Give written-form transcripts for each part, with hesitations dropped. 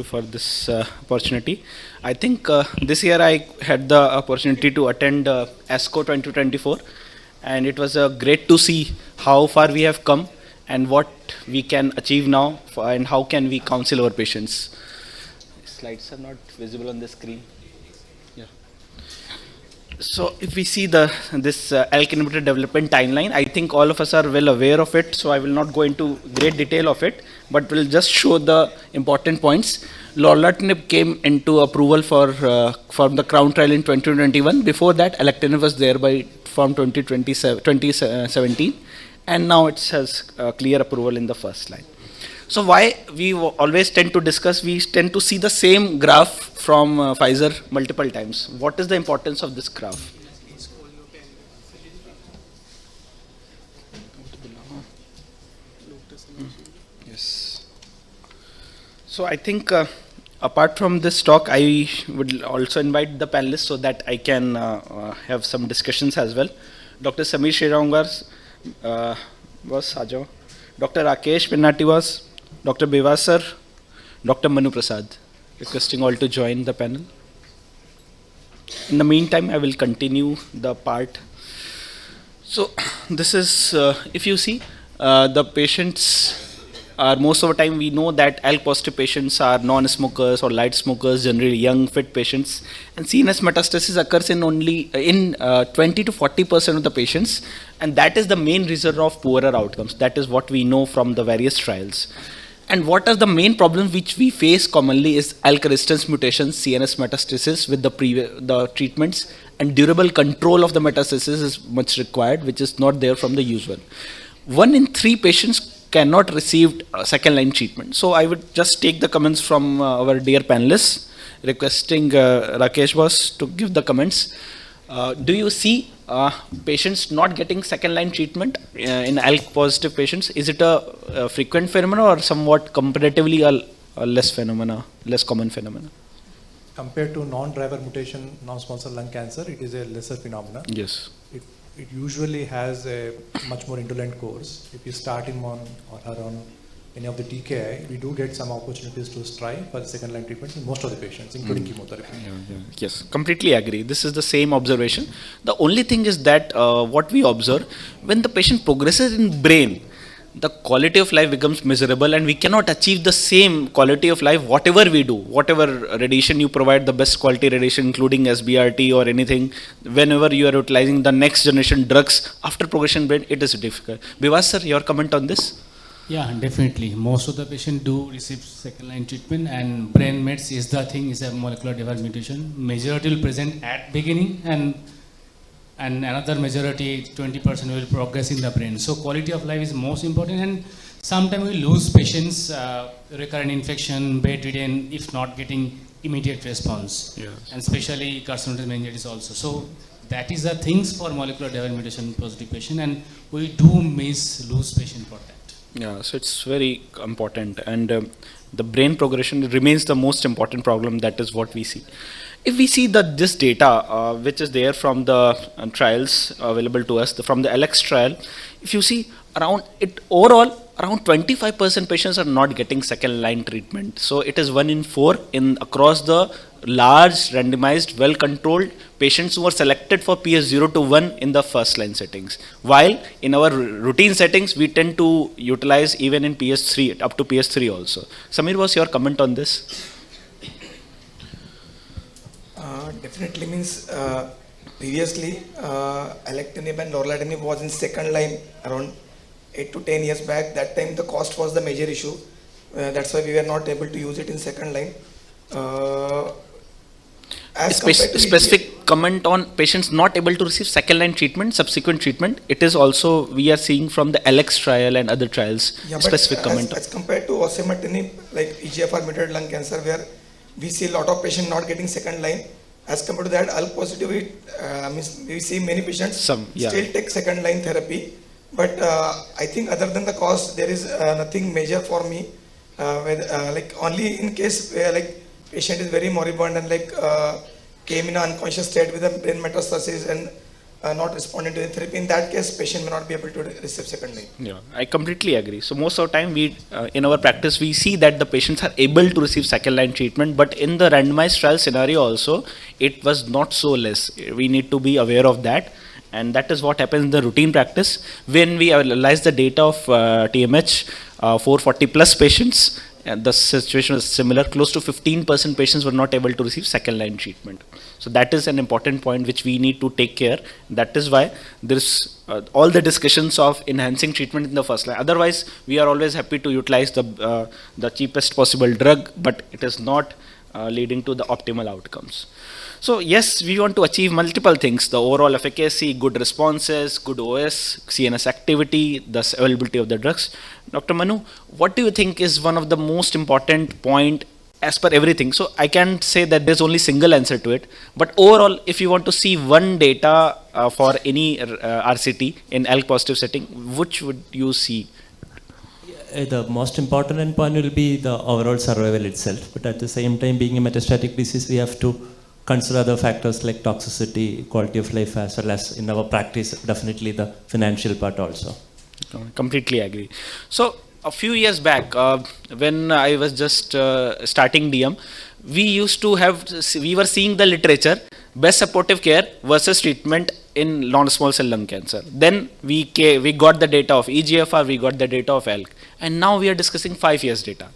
for this opportunity. I think this year I had the opportunity to attend ASCO 2024, and it was great to see how far we have come and what we can achieve now, and how can we counsel our patients. Slides are not visible on the screen. Yeah. So if we see this ALK inhibitor development timeline, I think all of us are well aware of it, so I will not go into great detail of it, but will just show the important points. Lorlatinib came into approval from the Crown trial in 2021. Before that, alectinib was there from 2017, and now it has clear approval in the first line. So why we always tend to discuss, we tend to see the same graph from Pfizer multiple times. What is the importance of this graph? Yes. So I think apart from this talk, I would also invite the panelists so that I can have some discussions as well. Dr. Samir Shrirangar was Ajo. Dr. Rakesh Pinnati was, Dr. Bevasar, Dr. Manu Prasad, requesting all to join the panel. In the meantime, I will continue the part. So this is, if you see, the patients are most of the time we know that ALK-positive patients are non-smokers or light smokers, generally young, fit patients, and CNS metastasis occurs in only 20 to 40% of the patients, and that is the main reason of poorer outcomes. That is what we know from the various trials. And what are the main problems which we face commonly is ALK resistance mutations, CNS metastasis with the treatments, and durable control of the metastasis is much required, which is not there from the usual. 1 in 3 patients cannot receive second line treatment. So I would just take the comments from our dear panelists, requesting Rakesh was to give the comments. Do you see patients not getting second line treatment in ALK positive patients? Is it a frequent phenomenon or somewhat comparatively a less common phenomena? Compared to non-driver mutation, non-small cell lung cancer, it is a lesser phenomenon. Yes. It usually has a much more indolent course. If you start him on or her on any of the TKI, we do get some opportunities to try for second line treatments in most of the patients, including chemotherapy. Yes, completely agree. This is the same observation. The only thing is that what we observe, when the patient progresses in brain, the quality of life becomes miserable, and we cannot achieve the same quality of life whatever we do, whatever radiation you provide, the best quality radiation including SBRT or anything, whenever you are utilizing the next generation drugs after progression brain, it is difficult. Bivas sir, your comment on this? Yeah, definitely. Most of the patients do receive second line treatment, and brain mets is the thing, is a molecular device mutation. Majority will present at beginning, and another majority, 20%, will progress in the brain. So quality of life is most important, and sometimes we lose patients, recurrent infection, bedridden, if not getting immediate response. Yes. And especially carcinoid meningitis also. So that is the things for molecular device mutation positive patient, and we do lose patient for that. Yeah, so it's very important, and the brain progression remains the most important problem. That is what we see. If we see this data, which is there from the trials available to us, from the ALX trial, if you see overall, around 25% patients are not getting second line treatment. So it is 1 in 4 across the large randomized, well controlled patients who were selected for PS0 to 1 in the first line settings. While in our routine settings, we tend to utilize even in PS3, up to PS3 also. Samir, what's your comment on this? Definitely means previously alectinib and lorlatinib was in second line around 8 to 10 years back. That time the cost was the major issue. That's why we were not able to use it in second line. Specific comment on patients not able to receive second line treatment, subsequent treatment. It is also we are seeing from the ALX trial and other trials. Yeah, specific comment. As compared to osimertinib, like EGFR mutated lung cancer, where we see a lot of patients not getting second line. As compared to that, ALK positive, we see many patients still take second line therapy. But I think other than the cost, there is nothing major for me. Like only in case where like patient is very moribund and like came in an unconscious state with a brain metastasis, and not responding to the therapy. In that case, patient may not be able to receive second line. Yeah, I completely agree. So most of the time, we in our practice we see that the patients are able to receive second line treatment, but in the randomized trial scenario also, it was not so less. We need to be aware of that, and that is what happens in the routine practice when we analyze the data of TMH 440 plus patients. And the situation is similar. Close to 15% patients were not able to receive second line treatment. So that is an important point which we need to take care. That is why there's all the discussions of enhancing treatment in the first line. Otherwise, we are always happy to utilize the cheapest possible drug, but it is not leading to the optimal outcomes. So yes, we want to achieve multiple things: the overall efficacy, good responses, good OS, CNS activity, the availability of the drugs. Dr. Manu, what do you think is one of the most important point as per everything? So I can't say that there's only single answer to it, but overall, if you want to see one data for any RCT in ALK positive setting, which would you see? The most important endpoint will be the overall survival itself, but at the same time, being a metastatic disease, we have to consider other factors like toxicity, quality of life, as well as in our practice, definitely the financial part also. Completely agree. So a few years back, when I was just starting DM, we were seeing the literature, best supportive care versus treatment in non-small cell lung cancer. Then we got the data of EGFR, we got the data of ALK, and now we are discussing 5 years data.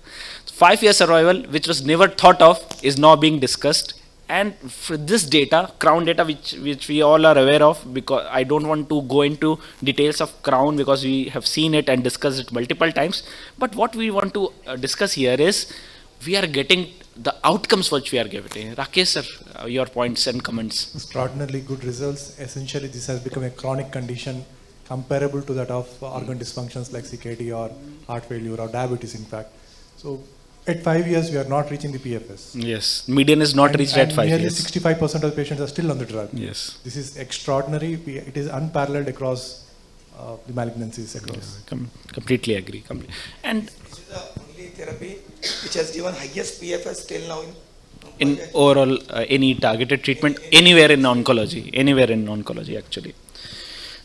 5 year survival, which was never thought of, is now being discussed. And for this data, crown data, which we all are aware of, because I don't want to go into details of crown because we have seen it and discussed it multiple times. But what we want to discuss here is we are getting the outcomes which we are getting. Rakesh sir, your points and comments. Extraordinarily good results. Essentially, this has become a chronic condition comparable to that of organ dysfunctions like CKD or heart failure or diabetes, in fact. So at 5 years, we are not reaching the PFS. Yes, median is not reached at 5 nearly years. 65% of the patients are still on the drug. Yes. This is extraordinary. It is unparalleled across the malignancies across. Yeah, completely agree. And This is the only therapy which has given highest PFS till now in overall any targeted treatment anywhere in oncology actually.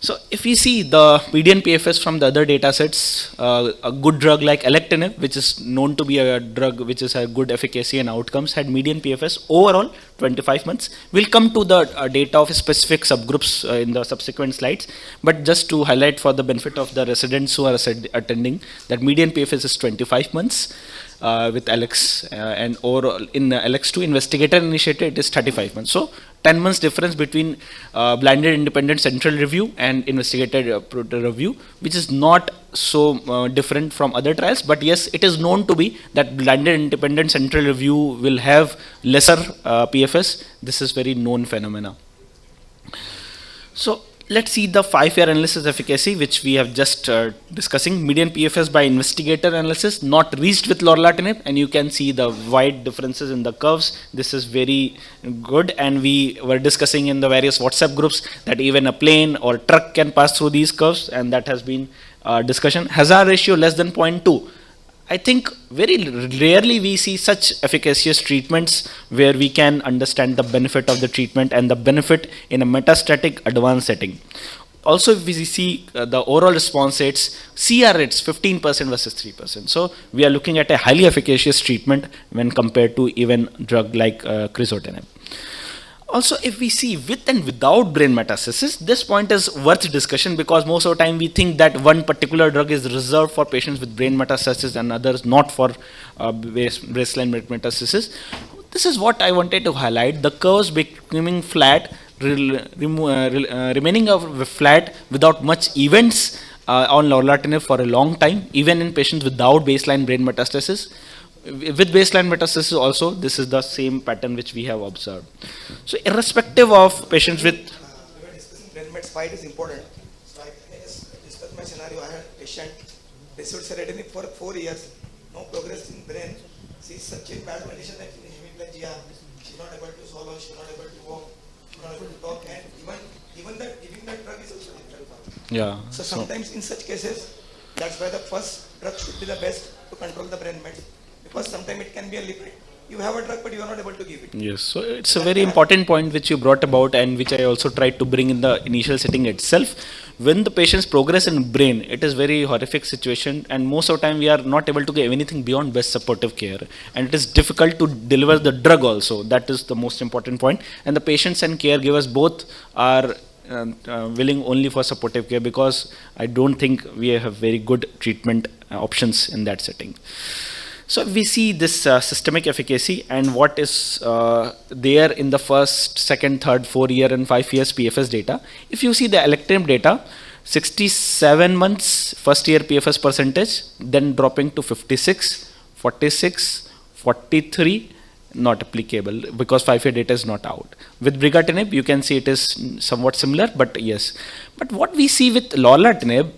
So if we see the median PFS from the other data sets, a good drug like alectinib, which is known to be a drug which is a good efficacy and outcomes, had median PFS overall 25 months. We'll come to the data of specific subgroups in the subsequent slides, but just to highlight for the benefit of the residents who are attending, that median PFS is 25 months. With ALEX and overall in ALEX2 investigator initiated it is 35 months. So 10 months difference between blinded independent central review and investigator review, which is not so different from other trials, but yes, it is known to be that blinded independent central review will have lesser PFS. This is very known phenomena. So let's see the 5 year analysis efficacy, which we have just discussing. Median PFS by investigator analysis not reached with lorlatinib, and you can see the wide differences in the curves. This is very good, and we were discussing in the various WhatsApp groups that even a plane or truck can pass through these curves, and that has been discussion. Hazard ratio less than 0.2. I think very rarely we see such efficacious treatments where we can understand the benefit of the treatment and the benefit in a metastatic advanced setting. Also, if we see the overall response rates, CR rates 15% versus 3%. So we are looking at a highly efficacious treatment when compared to even drug like crizotinib. Also, if we see with and without brain metastasis, this point is worth discussion because most of the time we think that one particular drug is reserved for patients with brain metastasis and others not for baseline metastasis. This is what I wanted to highlight. The curves becoming flat, remaining flat without much events on lorlatinib for a long time, even in patients without baseline brain metastasis. With baseline metastasis also, this is the same pattern which we have observed. So irrespective of patients with... We were discussing brain mets, why it is important. So I discussed my scenario. I had a patient received serotonin for 4 years, no progress in brain. She is such a bad condition that she is hemiplegia. She is not able to swallow, she is not able to walk, she is not able to talk, and even that giving that drug is also difficult. Yeah. So sometimes in such cases, that's why the first drug should be the best to control the brain mets. Because sometimes it can be a you have a drug but you are not able to give it. Yes, so it's a very important point which you brought about, and which I also tried to bring in the initial setting itself. When the patients progress in brain, it is very horrific situation, and most of the time we are not able to give anything beyond best supportive care, and it is difficult to deliver the drug also. That is the most important point, and the patients and caregivers both are willing only for supportive care, because I don't think we have very good treatment options in that setting. So we see this systemic efficacy and what is there in the first, second, third, 4 year and 5 years PFS data. If you see the alectinib data, 67 months first year PFS percentage, then dropping to 56, 46, 43, not applicable because 5 year data is not out. With brigatinib, you can see it is somewhat similar, but yes. But what we see with lorlatinib,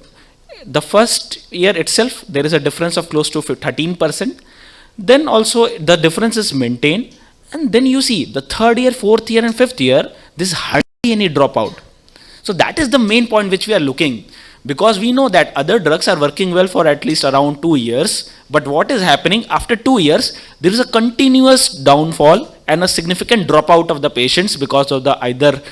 the first year itself, there is a difference of close to 13%. Then also the difference is maintained. And then you see the third year, fourth year and fifth year, there is hardly any dropout. So that is the main point which we are looking. Because we know that other drugs are working well for at least around 2 years. But what is happening after 2 years, there is a continuous downfall and a significant dropout of the patients because of the either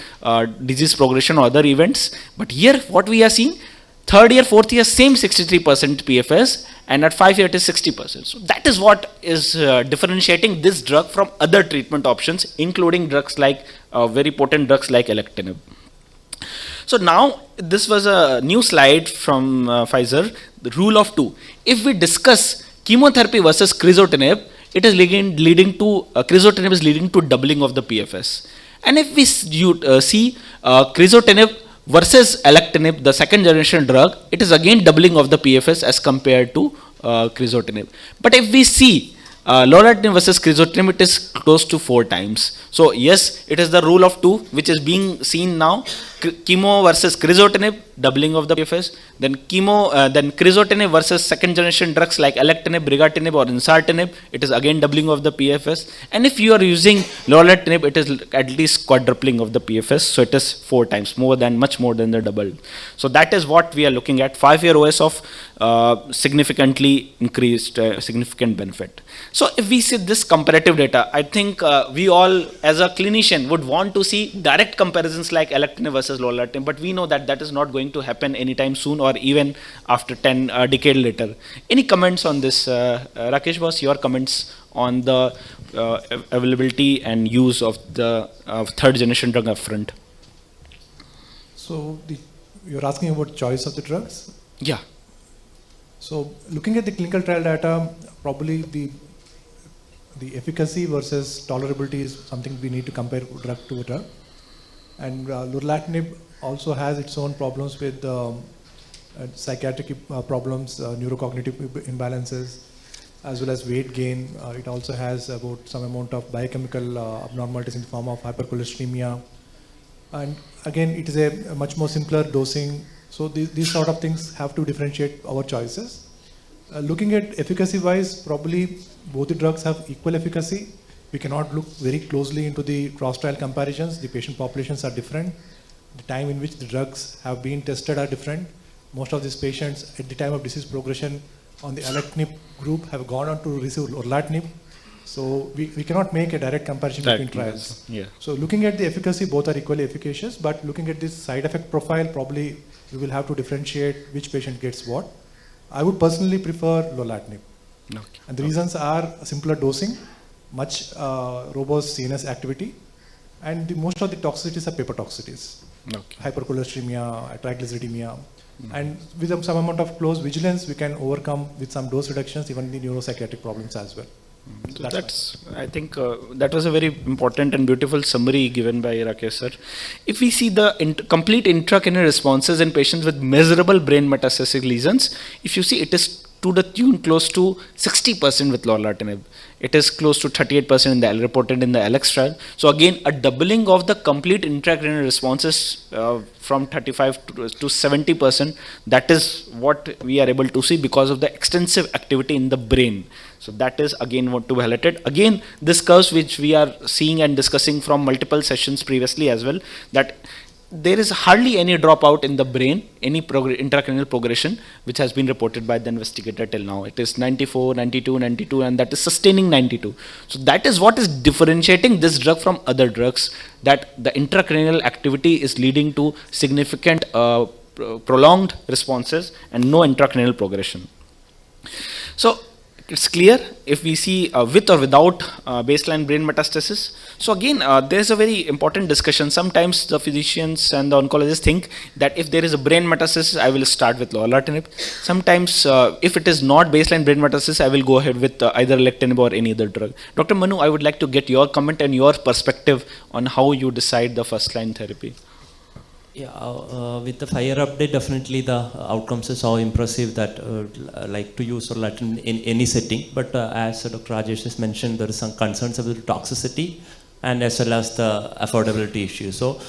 disease progression or other events. But here what we are seeing, third year, fourth year, same 63% PFS, and at 5 year it is 60%. So that is what is differentiating this drug from other treatment options, including drugs like, very potent drugs like alectinib. So now, this was a new slide from Pfizer, the rule of 2. If we discuss chemotherapy versus crizotinib, it is leading to, crizotinib is leading to doubling of the PFS. And if we see crizotinib versus alectinib, the second generation drug, it is again doubling of the PFS as compared to crizotinib. But if we see lorlatinib versus crizotinib, it is close to 4 times. So yes, it is the rule of 2 which is being seen now. Chemo versus crizotinib, doubling of the PFS. Then then crizotinib versus second generation drugs like alectinib, brigatinib or ensartinib, it is again doubling of the PFS. And if you are using lorlatinib, it is at least quadrupling of the PFS. So it is 4 times much more than the double. So that is what we are looking at. 5 year OS of significantly increased, significant benefit. So if we see this comparative data, I think we all as a clinician would want to see direct comparisons like alectinib versus lorlatinib, but we know that that is not going to happen anytime soon or even after 10 decade later. Any comments on this? Rakesh boss, your comments on the availability and use of the third generation drug upfront? So you're asking about choice of the drugs? Yeah. So looking at the clinical trial data, probably the efficacy versus tolerability is something we need to compare drug to drug. And lorlatinib also has its own problems with psychiatric problems, neurocognitive imbalances, as well as weight gain. It also has about some amount of biochemical abnormalities in the form of hypercholesteremia. And again, it is a much more simpler dosing. So these sort of things have to differentiate our choices. Looking at efficacy wise, probably both the drugs have equal efficacy. We cannot look very closely into the cross-trial comparisons. The patient populations are different. The time in which the drugs have been tested are different. Most of these patients at the time of disease progression on the alectinib group have gone on to receive lorlatinib. So we cannot make a direct comparison between trials. Yeah. So looking at the efficacy, both are equally efficacious, but looking at this side effect profile, probably we will have to differentiate which patient gets what. I would personally prefer lorlatinib. Okay. And the reasons are simpler dosing, much robust CNS activity, and most of the toxicities are paper toxicities. Okay. Hypercholesteremia, triglyceridemia, and with some amount of close vigilance, we can overcome with some dose reductions even the neuropsychiatric problems as well. So that's I think that was a very important and beautiful summary given by Rakesh sir. If we see the complete intracranial responses in patients with measurable brain metastatic lesions, if you see, it is to the tune close to 60% with lorlatinib. It is close to 38% in the reported in the ALX trial. So again, a doubling of the complete intracranial responses from 35 to 70%. That is what we are able to see because of the extensive activity in the brain. So that is again what to be highlighted. Again, this curves which we are seeing and discussing from multiple sessions previously as well, that there is hardly any dropout in the brain, any intracranial progression, which has been reported by the investigator till now. It is 94, 92, 92, and that is sustaining 92. So that is what is differentiating this drug from other drugs, that the intracranial activity is leading to significant prolonged responses and no intracranial progression. So it's clear if we see with or without baseline brain metastasis. So again, there's a very important discussion. Sometimes the physicians and the oncologists think that if there is a brain metastasis, I will start with lorlatinib. Sometimes if it is not baseline brain metastasis, I will go ahead with either alectinib or any other drug. Dr. Manu, I would like to get your comment and your perspective on how you decide the first line therapy. Yeah, with the FIRE update, definitely the outcomes are so impressive that like to use lorlatinib in any setting. But as Dr. Rajesh has mentioned, there are some concerns about toxicity and as well as the affordability issue. So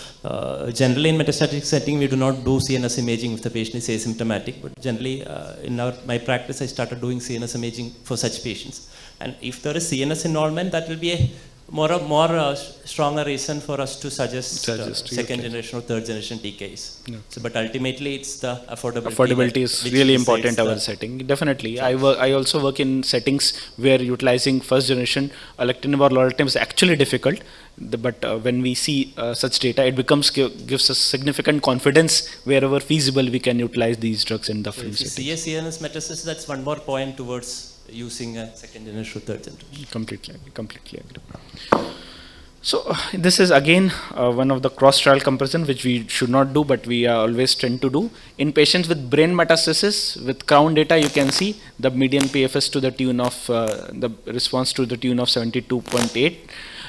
generally in metastatic setting, we do not do CNS imaging if the patient is asymptomatic. But generally in my practice, I started doing CNS imaging for such patients. And if there is CNS involvement, that will be a more stronger reason for us to suggest second generation or third generation TKIs. Yeah. So, but ultimately, it's the affordability. Affordability is really important in our setting. Definitely, I also work in settings where utilizing first generation alectinib or lorlatinib is actually difficult. But when we see such data, it gives us significant confidence wherever feasible we can utilize these drugs in the field. If you see a CNS metastasis, that's one more point towards using a second generation or third generation. Completely agree. So this is again one of the cross-trial comparison which we should not do, but we always tend to do. In patients with brain metastasis, with Crown data, you can see the median PFS to the tune of the response to the tune of 72.8,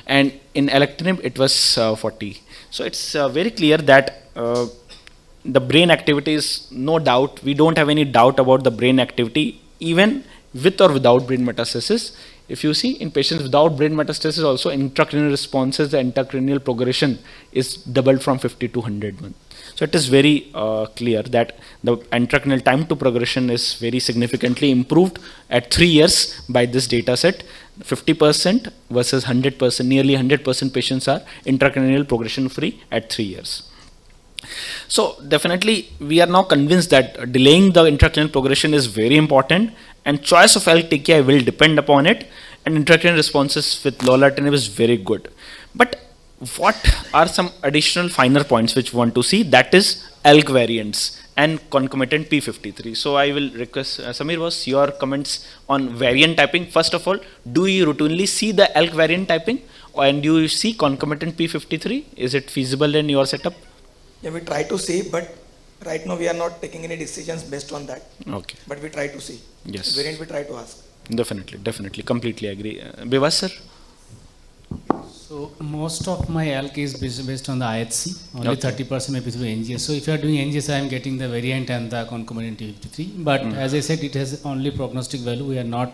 and in alectinib it was 40. So it's very clear that the brain activity is no doubt. We don't have any doubt about the brain activity, even with or without brain metastasis. If you see in patients without brain metastasis also, intracranial responses, the intracranial progression is doubled from 50 to 100 months. So it is very clear that the intracranial time to progression is very significantly improved at 3 years by this data set. 50% versus 100%, nearly 100% patients are intracranial progression free at 3 years. So definitely we are now convinced that delaying the intracranial progression is very important, and choice of ALK TKI will depend upon it, and intracranial responses with lorlatinib is very good. But what are some additional finer points which we want to see? That is ALK variants and concomitant P53. So I will request Samir, was your comments on variant typing. First of all, do you routinely see the ALK variant typing, and do you see concomitant P53? Is it feasible in your setup? Yeah, we try to see, but right now we are not taking any decisions based on that. Okay. But we try to see. Yes. Variant we try to ask. Definitely, completely agree. Bivas sir? So most of my ALK is based on the IHC, only Okay. 30% maybe through NGS. So if you are doing NGS, I am getting the variant and the concomitant P53. But as I said, it has only prognostic value. We are not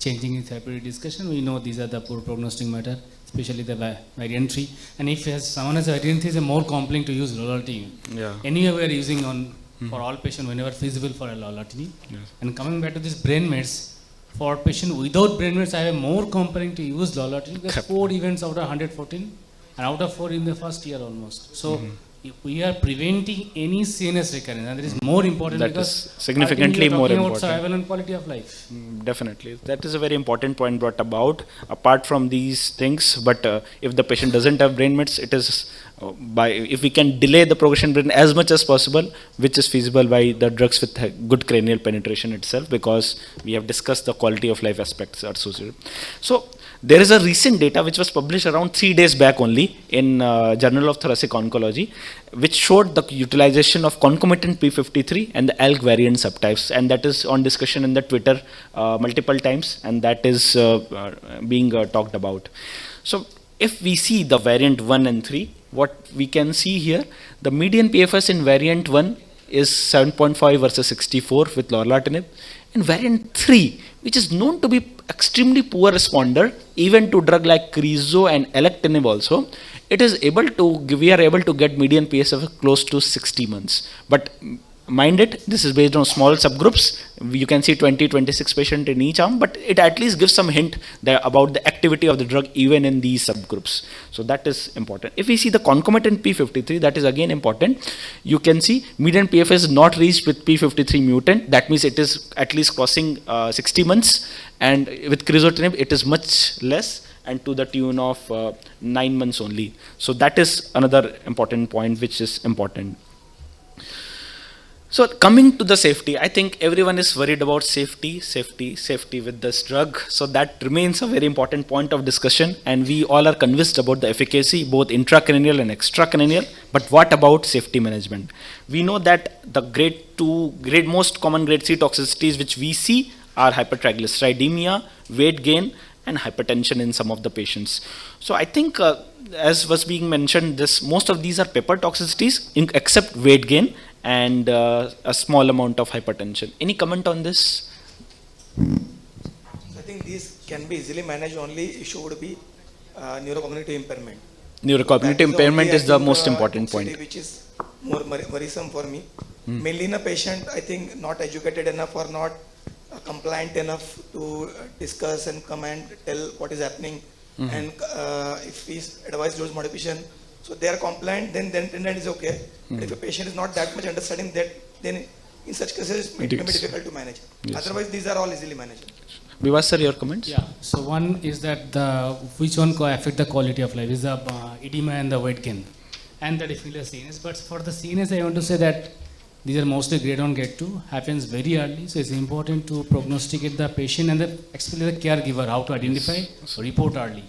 changing in therapeutic discussion. We know these are the poor prognostic matter, especially the variant 3. And if someone has variant 3, it's more compelling to use lorlatinib. Yeah. Anyway, we are using for all patients whenever feasible for a lorlatinib. Yes. And coming back to this brain mets, for patient without brain mets, I have more compelling to use lorlatinib because 4 events out of 114 and out of 4 in the first year almost. So if we are preventing any CNS recurrence, and that is more important that because is significantly more important. About survival and quality of life. Definitely, that is a very important point brought about. Apart from these things, but if the patient doesn't have brain mets, it is if we can delay the progression brain as much as possible, which is feasible by the drugs with good cranial penetration itself, because we have discussed the quality of life aspects associated. So there is a recent data which was published around 3 days back only in Journal of Thoracic Oncology, which showed the utilization of concomitant P53 and the ALK variant subtypes, and that is on discussion in the Twitter multiple times, and that is being talked about. So if we see the variant 1 and 3, what we can see here, the median PFS in variant 1 is 7.5 versus 64 with lorlatinib. In variant 3, which is known to be extremely poor responder, even to drug like crizo and alectinib also, we are able to get median PFS of close to 60 months. But mind it, this is based on small subgroups. You can see 20-26 patients in each arm, but it at least gives some hint that about the activity of the drug even in these subgroups. So that is important. If we see the concomitant P53, that is again important. You can see median PFS is not reached with P53 mutant. That means it is at least crossing 60 months, and with crizotinib it is much less, and to the tune of 9 months only. So that is another important point which is important. So coming to the safety, I think everyone is worried about safety with this drug. So that remains a very important point of discussion, and we all are convinced about the efficacy, both intracranial and extracranial. But what about safety management? We know that the most common grade C toxicities which we see are hypertriglyceridemia, weight gain, and hypertension in some of the patients. So I think as was being mentioned, most of these are paper toxicities except weight gain and a small amount of hypertension. Any comment on this? I think these can be easily managed. Only issue would be neurocognitive impairment. Neurocognitive impairment is the most important point. Which is more worrisome for me. Mainly in a patient, I think not educated enough or not compliant enough to discuss and come and tell what is happening. And if we advise dose modification, so they are compliant, then that is okay. But if a patient is not that much understanding that, then in such cases it may be difficult to manage. Yes. Otherwise, these are all easily managed. Vivas sir, your comments? Yeah. So one is that which one affect the quality of life is the edema and the weight gain, and the different CNS. But for the CNS, I want to say that these are mostly grade 1, grade 2, happens very early. So it's important to prognosticate the patient and especially the caregiver how to identify, report early.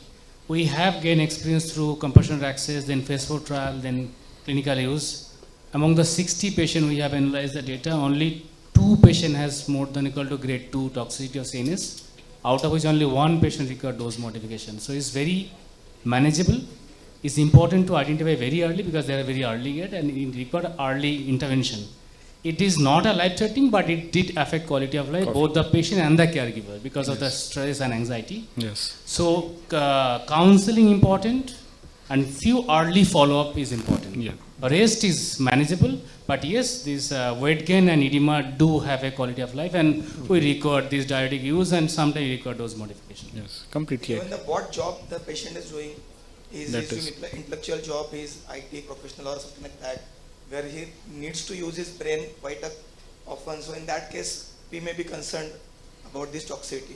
We have gained experience through compassionate access, then phase 4 trial, then clinical use. Among the 60 patients we have analyzed the data, only 2 patients has more than equal to grade 2 toxicity of CNS, out of which only 1 patient required dose modification. So it's very manageable. It's important to identify very early because they are very early yet and it required early intervention. It is not a life-threatening, but it did affect quality of life, both the patient and the caregiver because of the stress and anxiety. Yes. So counseling important and few early follow-up is important. Yeah. Rest is manageable, but yes, this weight gain and edema do have a quality of life, and we record this diuretic use and sometimes we record dose modification. Yes, completely. Even what job the patient is doing, is intellectual job, is IT professional or something like that, where he needs to use his brain quite often. So in that case, we may be concerned about this toxicity.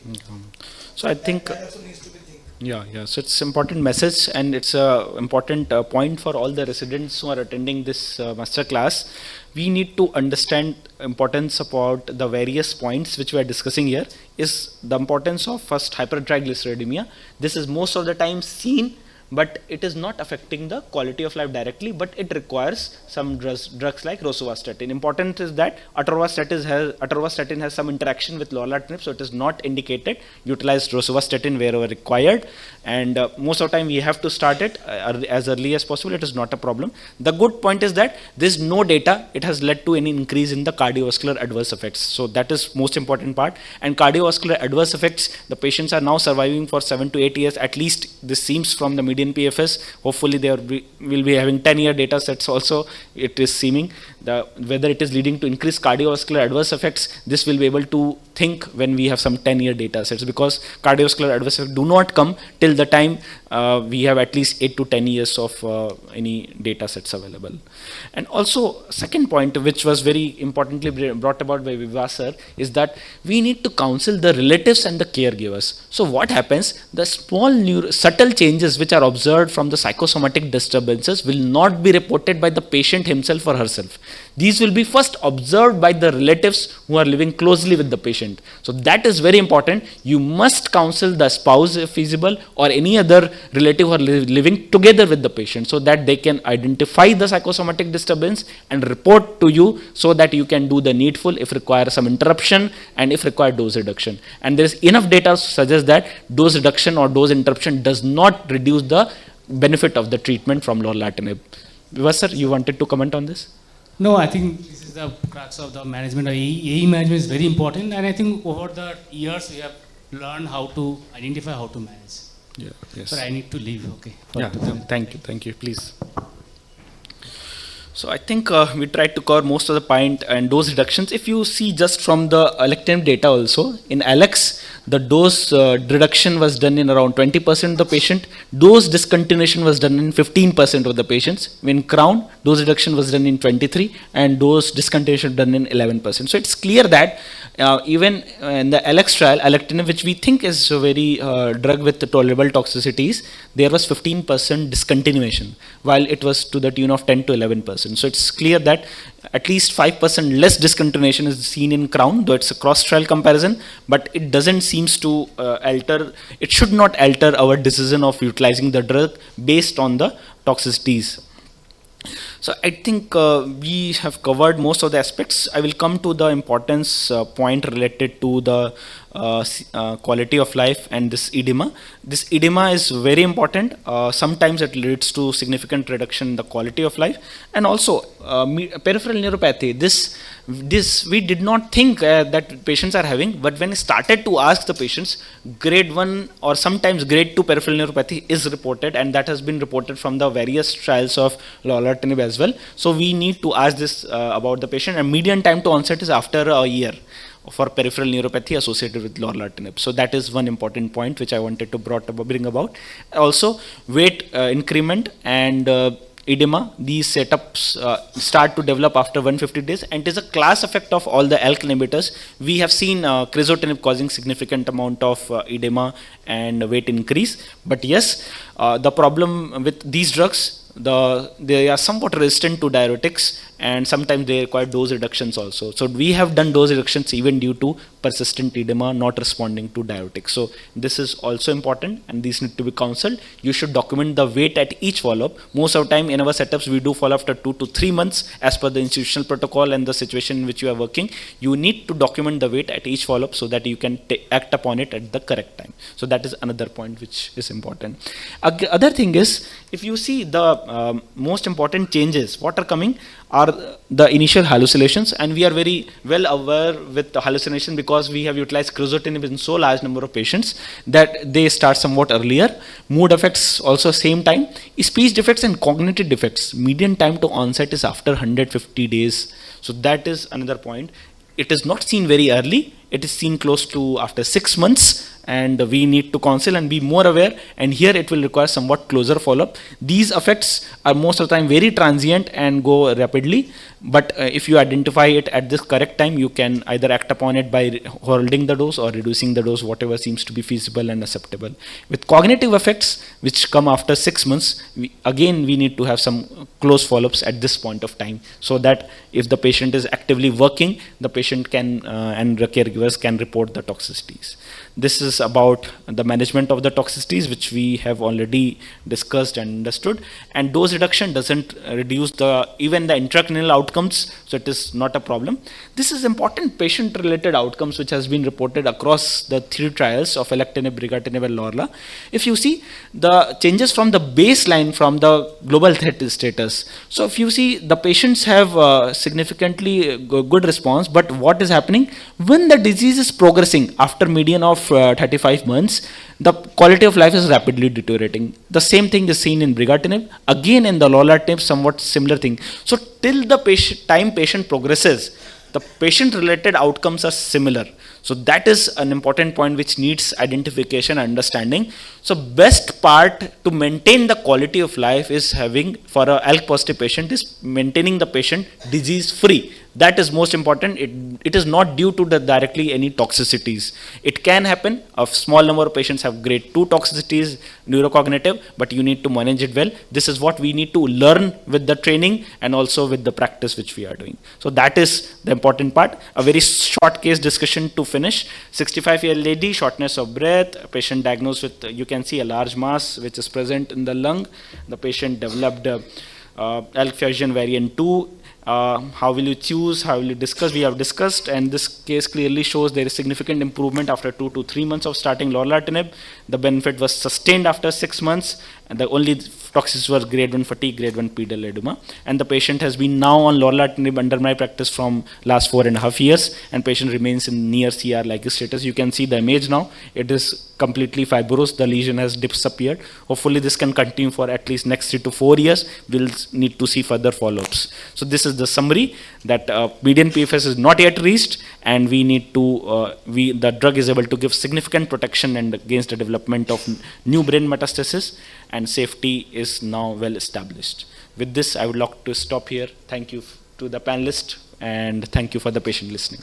So I think that also needs to be think. Yeah. So it's important message, and it's a important point for all the residents who are attending this master class. We need to understand importance about the various points which we are discussing here. Is the importance of first hypertriglyceridemia. This is most of the time seen, but it is not affecting the quality of life directly, but it requires some drugs like rosuvastatin. Important is that atorvastatin has some interaction with lorlatinib, so it is not indicated. Utilize rosuvastatin wherever required, and most of the time we have to start it as early as possible. It is not a problem. The good point is that there is no data it has led to any increase in the cardiovascular adverse effects. So that is most important part. And cardiovascular adverse effects, the patients are now surviving for 7 to 8 years at least. This seems from the median PFS. Hopefully they will be having 10-year data sets also. It is seeming whether it is leading to increased cardiovascular adverse effects. This will be able to think when we have some 10-year data sets, because cardiovascular adverse effects do not come till the time we have at least 8 to 10 years of any data sets available. And also second point, which was very importantly brought about by Vivas sir, is that we need to counsel the relatives and the caregivers. So what happens, the small subtle changes which are observed from the psychosomatic disturbances will not be reported by the patient himself or herself. These will be first observed by the relatives who are living closely with the patient. So that is very important. You must counsel the spouse if feasible, or any other relative who are living together with the patient, so that they can identify the psychosomatic disturbance and report to you, so that you can do the needful if require some interruption, and if required dose reduction. And there is enough data to suggest that dose reduction or dose interruption does not reduce the benefit of the treatment from lorlatinib. Vivas sir, you wanted to comment on this? No, I think this is the crux of the management. AE management is very important, and I think over the years we have learned how to identify, how to manage. Yeah. Yes. But I need to leave. Okay. Yeah. Thank you. Please. So I think we tried to cover most of the point and dose reductions. If you see just from the ALK data also, in ALX, the dose reduction was done in around 20% of the patient. Dose discontinuation was done in 15% of the patients. In Crown, dose reduction was done in 23 and dose discontinuation done in 11%. So it's clear that even in the ALX trial, alectinib, which we think is a very drug with tolerable toxicities, there was 15% discontinuation, while it was to the tune of 10 to 11%. So it's clear that at least 5% less discontinuation is seen in Crown, though it's a cross-trial comparison, but it doesn't seems to alter, it should not alter our decision of utilizing the drug based on the toxicities. So I think we have covered most of the aspects. I will come to the importance point related to the quality of life and this edema. This edema is very important. Sometimes it leads to significant reduction in the quality of life, and also peripheral neuropathy. This we did not think that patients are having, but when we started to ask the patients, grade 1 or sometimes grade 2 peripheral neuropathy is reported, and that has been reported from the various trials of lorlatinib as well. So we need to ask this about the patient, and median time to onset is after a year for peripheral neuropathy associated with lorlatinib. So that is one important point which I wanted to bring about. Also, weight increment and edema, these setups start to develop after 150 days, and it is a class effect of all the ALK inhibitors. We have seen crizotinib causing significant amount of edema and weight increase, but yes, the problem with these drugs, they are somewhat resistant to diuretics, and sometimes they require dose reductions also. So we have done dose reductions even due to persistent edema not responding to diuretics. So this is also important, and these need to be counseled. You should document the weight at each follow-up. Most of the time in our setups, we do follow after 2 to 3 months as per the institutional protocol and the situation in which you are working. You need to document the weight at each follow-up so that you can act upon it at the correct time. So that is another point which is important. Other thing is, if you see the most important changes, what are coming are the initial hallucinations, and we are very well aware with the hallucination because we have utilized crizotinib in so large number of patients that they start somewhat earlier. Mood effects also same time. Speech defects and cognitive defects, median time to onset is after 150 days. So that is another point. It is not seen very early. It is seen close to after 6 months, and we need to counsel and be more aware, and here it will require somewhat closer follow-up. These effects are most of the time very transient and go rapidly, but if you identify it at this correct time, you can either act upon it by holding the dose or reducing the dose, whatever seems to be feasible and acceptable. With cognitive effects which come after 6 months, we need to have some close follow-ups at this point of time, so that if the patient is actively working, the patient can and the caregivers can report the toxicities. This is about the management of the toxicities, which we have already discussed and understood. And dose reduction doesn't reduce even the intracranial outcomes, so it is not a problem. This is important patient-related outcomes which has been reported across the 3 trials of alectinib, brigatinib, and lorla. If you see the changes from the baseline from the global threat status, so if you see the patients have significantly good response, but what is happening when the disease is progressing after median of 35 months, the quality of life is rapidly deteriorating. The same thing is seen in brigatinib. Again in the lorlatinib, somewhat similar thing. So till the patient progresses, the patient-related outcomes are similar. So that is an important point which needs identification and understanding. So best part to maintain the quality of life is having, for a ALK-positive patient, is maintaining the patient disease-free. That is most important. It is not due to directly any toxicities. It can happen. A small number of patients have grade 2 toxicities, neurocognitive, but you need to manage it well. This is what we need to learn with the training and also with the practice which we are doing. So that is the important part. A very short case discussion to finish. 65-year-old lady, shortness of breath, a patient diagnosed with, you can see a large mass which is present in the lung. The patient developed ALK fusion variant 2. How will you choose, how will you discuss? We have discussed, and this case clearly shows there is significant improvement after 2 to 3 months of starting lorlatinib. The benefit was sustained after 6 months, and the only toxicities were grade 1 fatigue, grade 1 pedal edema, and the patient has been now on lorlatinib under my practice from last 4.5 years, and patient remains in near CR-like status. You can see the image now. It is completely fibrous. The lesion has disappeared. Hopefully this can continue for at least next 3 to 4 years. We'll need to see further follow-ups. So this is the summary, that median PFS is not yet reached, and we need to, the drug is able to give significant protection and against the development of new brain metastasis, and safety is now well established. With this, I would like to stop here. Thank you to the panelists, and thank you for the patient listening.